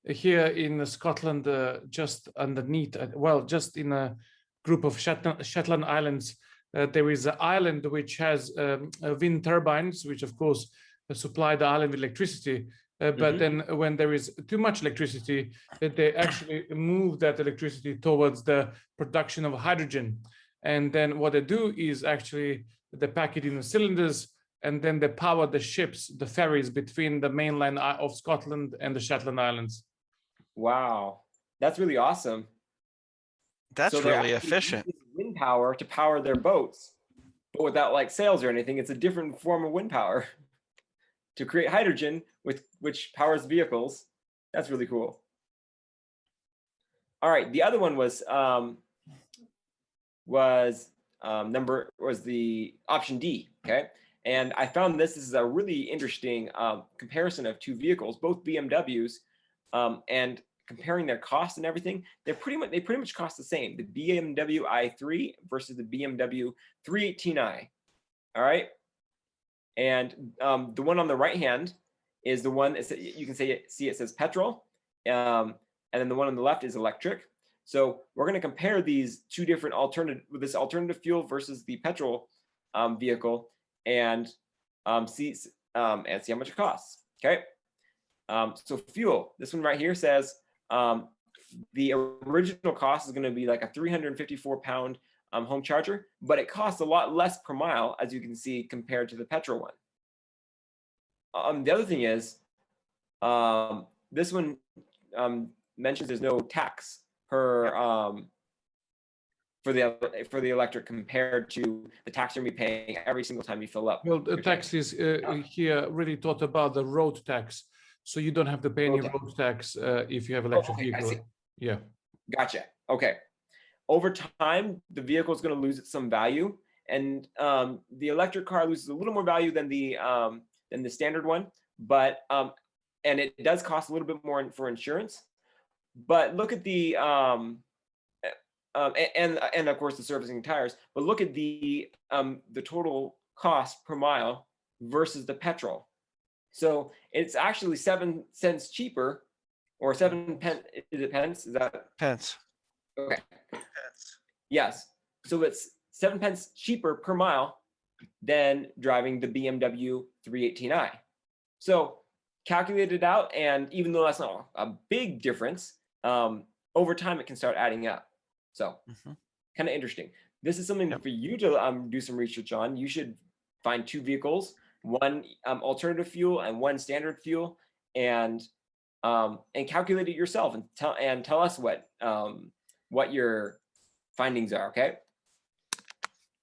Speaker 3: Here in Scotland, just underneath, well, just in a group of Shetland Islands, there is an island which has wind turbines, which of course supply the island with electricity. But then when there is too much electricity, they actually move that electricity towards the production of hydrogen. And then what they do is actually they pack it in the cylinders, and then they power the ships, the ferries between the mainland of Scotland and the Shetland Islands.
Speaker 1: Wow, that's really awesome.
Speaker 2: That's
Speaker 1: so
Speaker 2: really efficient.
Speaker 1: Wind power to power their boats, but without like sails or anything. It's a different form of wind power to create hydrogen, which powers vehicles. That's really cool. All right, the other one was the option D. Okay, and I found this is a really interesting comparison of two vehicles, both BMWs, and comparing their cost and everything. They pretty much cost the same. The BMW i3 versus the BMW 318i. All right. And the one on the right hand is the one you can see it says petrol, and then the one on the left is electric. So we're going to compare these two different this alternative fuel versus the petrol vehicle, and see how much it costs. Okay. So fuel. This one right here says the original cost is going to be like a 354-pound home charger, but it costs a lot less per mile, as you can see, compared to the petrol one. The other thing is, this one mentions there's no tax for the electric compared to the tax you're going to be paying every single time you fill up.
Speaker 3: Well, the tax is here really taught about the road tax, so you don't have to pay any road tax if you have electric vehicle. Yeah. Gotcha.
Speaker 1: Okay. Over time, the vehicle is going to lose some value, and the electric car loses a little more value than the standard one, but and it does cost a little bit more for insurance. But look at the and of course the servicing tires. But look at the total cost per mile versus the petrol. So it's actually 7 cents cheaper, or 7 pence. Is it pence? Is that
Speaker 2: pence?
Speaker 1: Okay. Yes. So it's 7 pence cheaper per mile than driving the BMW 318i. So calculate it out, and even though that's not a big difference, over time it can start adding up. So kind of interesting. This is something for you to do some research on. You should find two vehicles, one alternative fuel and one standard fuel, and calculate it yourself, and tell us what your findings are. Okay.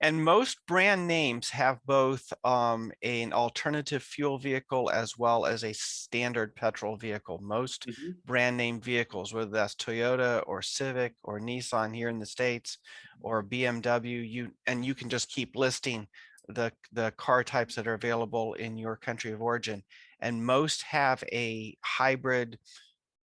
Speaker 2: And most brand names have both an alternative fuel vehicle as well as a standard petrol vehicle. Most brand name vehicles, whether that's Toyota or Civic or Nissan here in the States, or BMW, you can just keep listing the car types that are available in your country of origin. And most have a hybrid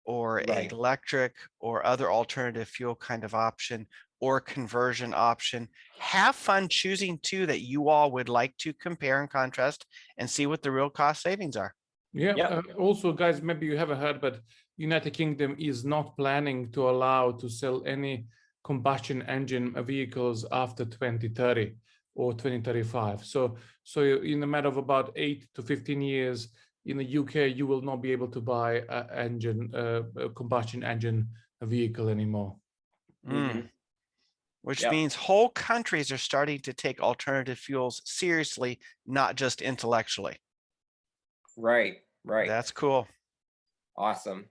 Speaker 2: or an electric or other alternative fuel kind of option, or conversion option. Have fun choosing two that you all would like to compare and contrast and see what the real cost savings are.
Speaker 3: Yeah. Also, guys, maybe you haven't heard, but United Kingdom is not planning to allow to sell any combustion engine vehicles after 2030 or 2035. So in a matter of about 8 to 15 years, in the UK, you will not be able to buy a combustion engine vehicle anymore.
Speaker 1: Mhm.
Speaker 2: Which
Speaker 1: Yep.
Speaker 2: means whole countries are starting to take alternative fuels seriously, not just intellectually.
Speaker 1: Right.
Speaker 2: That's cool.
Speaker 1: Awesome.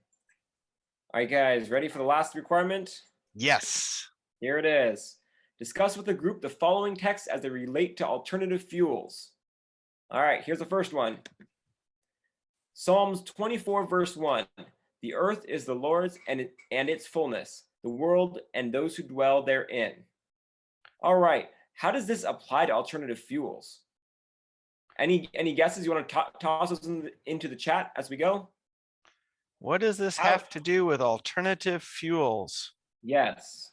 Speaker 1: All right, guys, ready for the last requirement?
Speaker 2: Yes.
Speaker 1: Here it is. Discuss with the group the following texts as they relate to alternative fuels. All right, here's the first one. Psalms 24, verse 1. The earth is the Lord's and its fullness, the world and those who dwell therein. All right, how does this apply to alternative fuels? Any guesses? You want to toss us into the chat as we go?
Speaker 2: What does this have to do with alternative fuels?
Speaker 1: Yes.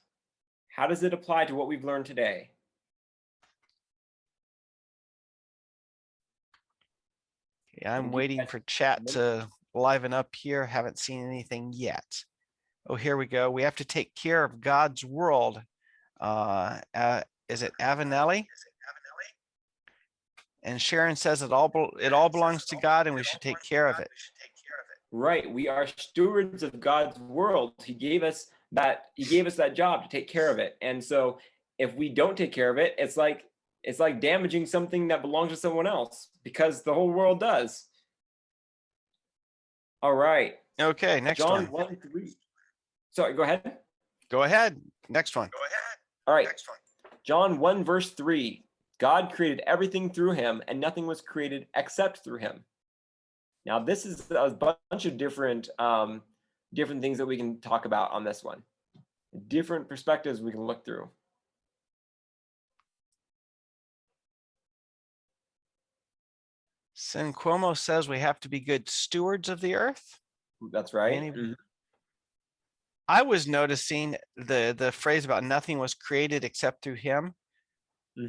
Speaker 1: How does it apply to what we've learned today?
Speaker 2: Yeah, I'm waiting for chat to liven up here. Haven't seen anything yet. Oh, here we go. We have to take care of God's world. Is it Avenelli? And Sharon says it all belongs to God and we should take care of it.
Speaker 1: Right. We are stewards of God's world. He gave us that job to take care of it. And so if we don't take care of it, it's like damaging something that belongs to someone else, because the whole world does. All right.
Speaker 2: Okay, next
Speaker 1: John
Speaker 2: one.
Speaker 1: 1:3. Sorry, go ahead.
Speaker 2: Go ahead. Next one.
Speaker 1: All right. John 1, verse 3. God created everything through him, and nothing was created except through him. Now, this is a bunch of different things that we can talk about on this one. Different perspectives we can look through.
Speaker 2: Sin Cuomo says we have to be good stewards of the earth.
Speaker 1: That's right.
Speaker 2: I was noticing the phrase about nothing was created except through him.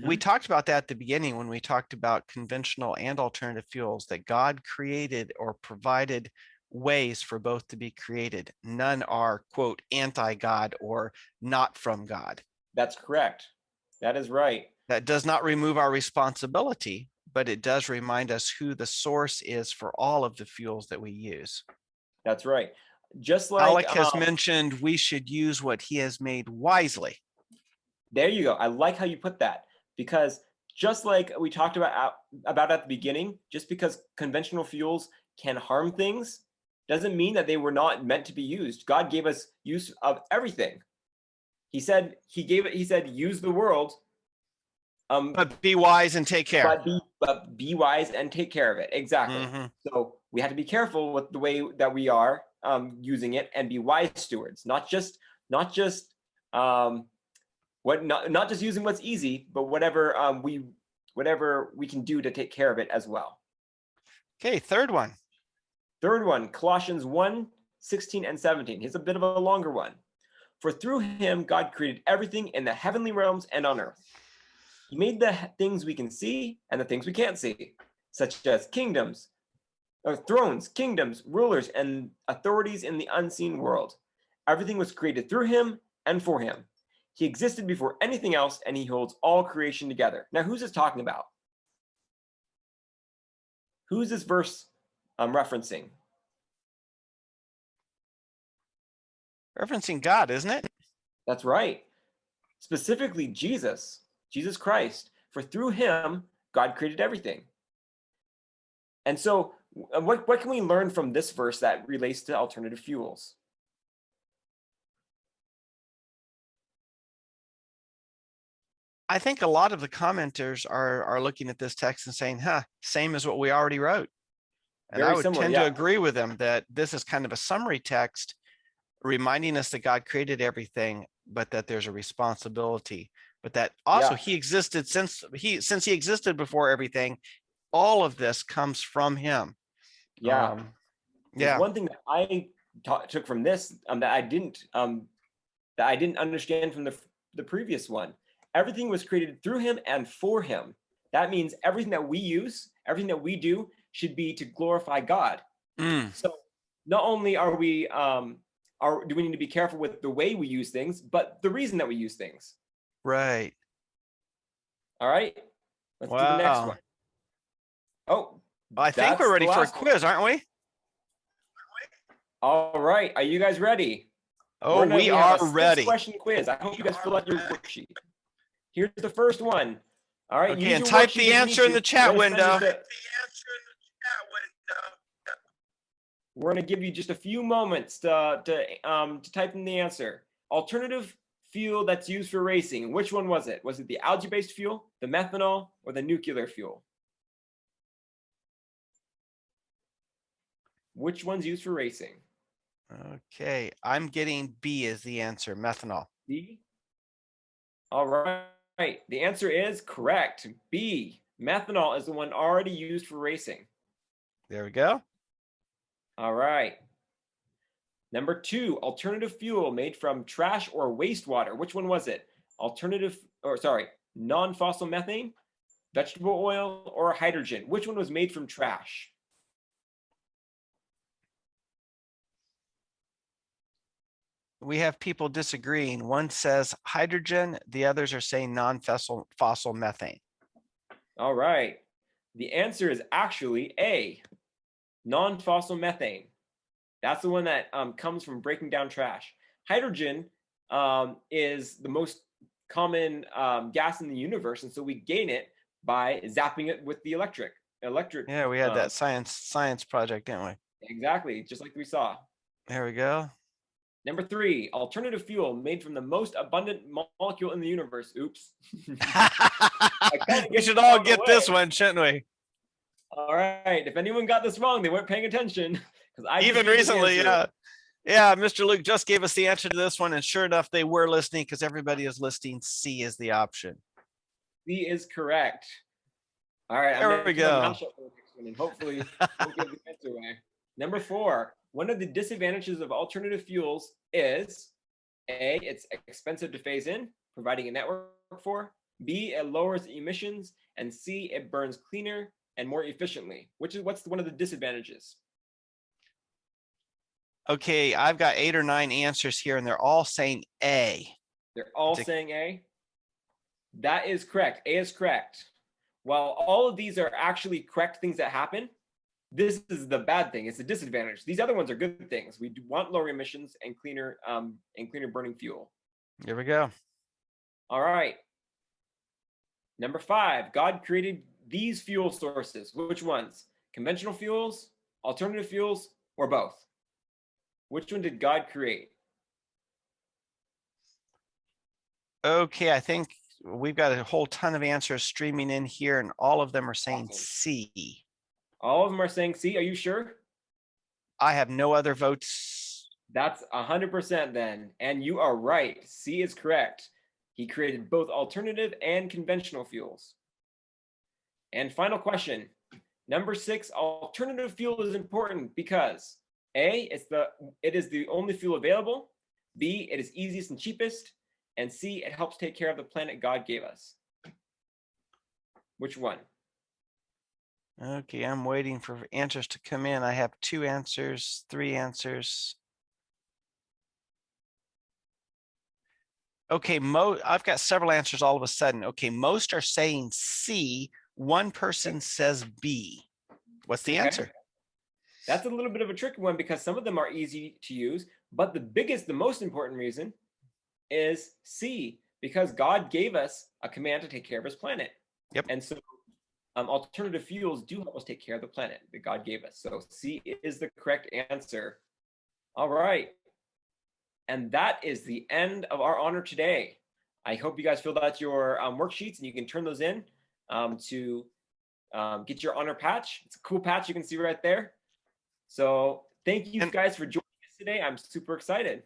Speaker 2: We talked about that at the beginning when we talked about conventional and alternative fuels, that God created or provided ways for both to be created. None are, quote, anti-God or not from God.
Speaker 1: That's correct. That is right.
Speaker 2: That does not remove our responsibility, but it does remind us who the source is for all of the fuels that we use.
Speaker 1: That's right. Just like
Speaker 2: Alec has mentioned, we should use what he has made wisely.
Speaker 1: There you go. I like how you put that, because just like we talked about at the beginning, just because conventional fuels can harm things doesn't mean that they were not meant to be used. God gave us use of everything. He said use the world.
Speaker 2: But be wise and take care.
Speaker 1: But be wise and take care of it. Exactly. So we have to be careful with the way that we are using it, and be wise stewards, not just using what's easy, but whatever we can do to take care of it as well.
Speaker 2: Okay, third one,
Speaker 1: Colossians 1:16 and 17. Here's a bit of a longer one. For through him, God created everything in the heavenly realms and on earth. He made the things we can see and the things we can't see, such as kingdoms, or thrones, kingdoms, rulers, and authorities in the unseen world. Everything was created through him and for him. He existed before anything else, and he holds all creation together. Now, who's this talking about? Who's this verse referencing?
Speaker 2: Referencing God, isn't it?
Speaker 1: That's right. Specifically, Jesus Christ. For through him, God created everything. And so, what can we learn from this verse that relates to alternative fuels?
Speaker 2: I think a lot of the commenters are looking at this text and saying, same as what we already wrote. And
Speaker 1: Very
Speaker 2: I would
Speaker 1: similar,
Speaker 2: tend
Speaker 1: yeah.
Speaker 2: to agree with them that this is kind of a summary text reminding us that God created everything, but that there's a responsibility, but that also he existed since he existed before everything. All of this comes from him.
Speaker 1: There's one thing that I took from this that I didn't understand from the previous one. Everything was created through him and for him. That means everything that we use, everything that we do, should be to glorify God. So not only do we need to be careful with the way we use things, but the reason that we use things.
Speaker 2: Right.
Speaker 1: All right. Let's do the next one. Oh,
Speaker 2: I think we're
Speaker 1: That's
Speaker 2: ready
Speaker 1: the
Speaker 2: for a
Speaker 1: last one.
Speaker 2: quiz, aren't we?
Speaker 1: All right, are you guys ready?
Speaker 2: Oh, we
Speaker 1: have
Speaker 2: are
Speaker 1: a
Speaker 2: ready.
Speaker 1: 6-question quiz. I hope you guys fill out your worksheet. Here's the first one. All right,
Speaker 2: Okay,
Speaker 1: use
Speaker 2: and
Speaker 1: your
Speaker 2: type
Speaker 1: worksheet
Speaker 2: the
Speaker 1: if you
Speaker 2: answer
Speaker 1: need
Speaker 2: in the
Speaker 1: to.
Speaker 2: chat window.
Speaker 1: We're going to give you just a few moments to type in the answer. Alternative fuel that's used for racing. Which one was it? Was it the algae-based fuel, the methanol, or the nuclear fuel? Which one's used for racing?
Speaker 2: Okay, I'm getting B as the answer, methanol.
Speaker 1: B. All right, the answer is correct. B. Methanol is the one already used for racing.
Speaker 2: There we go.
Speaker 1: All right. Number 2, alternative fuel made from trash or wastewater. Which one was it? Non-fossil methane, vegetable oil, or hydrogen? Which one was made from trash?
Speaker 2: We have people disagreeing. One says hydrogen, the others are saying non-fossil methane.
Speaker 1: All right. The answer is actually A, non-fossil methane. That's the one that comes from breaking down trash. Hydrogen is the most common gas in the universe, and so we gain it by zapping it with the electric.
Speaker 2: Yeah, we had that science project, didn't we?
Speaker 1: Exactly, just like we saw.
Speaker 2: There we go.
Speaker 1: Number 3, alternative fuel made from the most abundant molecule in the universe. Oops.
Speaker 2: We should all get this one, shouldn't we?
Speaker 1: All right. If anyone got this wrong, they weren't paying attention.
Speaker 2: Even recently, yeah. Yeah, Mr. Luke just gave us the answer to this one, and sure enough, they were listening because everybody is listing C as the option.
Speaker 1: C is correct. All right.
Speaker 2: There we go.
Speaker 1: And hopefully we'll give the answer away. Number 4, one of the disadvantages of alternative fuels is A, it's expensive to phase in, providing a network for. B, it lowers emissions. And C, it burns cleaner and more efficiently. What's one of the disadvantages?
Speaker 2: Okay, I've got 8 or 9 answers here, and they're all saying A.
Speaker 1: They're all saying A? That is correct. A is correct. While all of these are actually correct things that happen, this is the bad thing. It's a disadvantage. These other ones are good things. We do want lower emissions and cleaner burning fuel.
Speaker 2: Here we go.
Speaker 1: All right. Number 5, God created these fuel sources. Which ones? Conventional fuels, alternative fuels, or both? Which one did God create?
Speaker 2: Okay, I think we've got a whole ton of answers streaming in here, and all of them are saying C.
Speaker 1: All of them are saying C. Are you sure?
Speaker 2: I have no other votes.
Speaker 1: That's 100% then. And you are right. C is correct. He created both alternative and conventional fuels. And final question. Number 6, alternative fuel is important because A, it is the only fuel available. B, it is easiest and cheapest. And C, it helps take care of the planet God gave us. Which one?
Speaker 2: Okay, I'm waiting for answers to come in. I have 2 answers, 3 answers. Okay, I've got several answers all of a sudden. Okay, most are saying C. One person says B. What's the answer?
Speaker 1: That's a little bit of a tricky one because some of them are easy to use, but the most important reason is C, because God gave us a command to take care of his planet.
Speaker 2: Yep.
Speaker 1: And so alternative fuels do help us take care of the planet that God gave us. So C is the correct answer. All right. And that is the end of our honor today. I hope you guys filled out your worksheets and you can turn those in to get your honor patch. It's a cool patch you can see right there. So thank you guys for joining us today. I'm super excited.